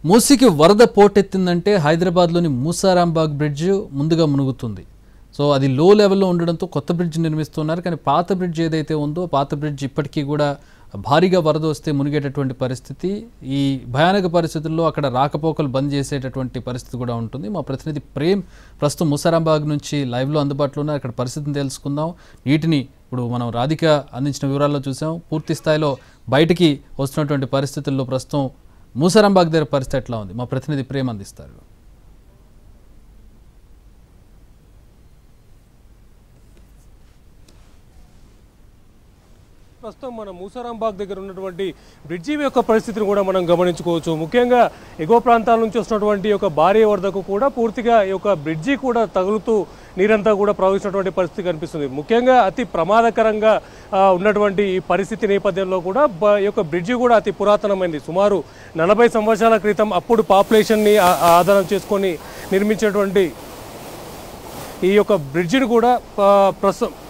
మూసీకి వరద పోటెత్తిందంటే హైదరాబాద్లోని మూసారాంబాగ్ బ్రిడ్జ్ ముందుగా మునుగుతుంది. సో అది లో లెవెల్లో ఉండడంతో కొత్త బ్రిడ్జ్ నిర్మిస్తున్నారు. కానీ పాత బ్రిడ్జ్ ఏదైతే ఉందో పాత బ్రిడ్జ్ ఇప్పటికీ కూడా భారీగా వరద వస్తే మునిగేటటువంటి పరిస్థితి. ఈ భయానక పరిస్థితుల్లో అక్కడ రాకపోకలు బంద్ చేసేటటువంటి పరిస్థితి కూడా ఉంటుంది. మా ప్రతినిధి ప్రేమ్ ప్రస్తుతం మూసారాంబాగ్ నుంచి లైవ్లో అందుబాటులో ఉన్నారు. అక్కడ పరిస్థితిని తెలుసుకుందాం. నీటిని ఇప్పుడు మనం రాధిక అందించిన వివరాల్లో చూసాం. పూర్తి స్థాయిలో బయటికి వస్తున్నటువంటి పరిస్థితుల్లో ప్రస్తుతం మూసారాంబాగ్ దగ్గర పరిస్థితి ఎట్లా ఉంది? మా ప్రతినిధి ప్రేమ్ అందిస్తారు. ప్రస్తుతం మన మూసారాంబాగ్ దగ్గర ఉన్నటువంటి బ్రిడ్జి యొక్క పరిస్థితిని కూడా మనం గమనించుకోవచ్చు. ముఖ్యంగా ఎగువ ప్రాంతాల నుంచి వస్తున్నటువంటి యొక్క భారీ వరదకు కూడా పూర్తిగా ఈ యొక్క బ్రిడ్జి కూడా తగులుతూ నీరంతా కూడా ప్రవహిస్తున్నటువంటి పరిస్థితి కనిపిస్తుంది. ముఖ్యంగా అతి ప్రమాదకరంగా ఉన్నటువంటి ఈ పరిస్థితి నేపథ్యంలో కూడా ఈ యొక్క బ్రిడ్జి కూడా అతి పురాతనమైంది. సుమారు 40 సంవత్సరాల క్రితం అప్పుడు పాపులేషన్ని ఆధారం చేసుకొని నిర్మించినటువంటి ఈ యొక్క బ్రిడ్జిని కూడా ప్రస్తుతం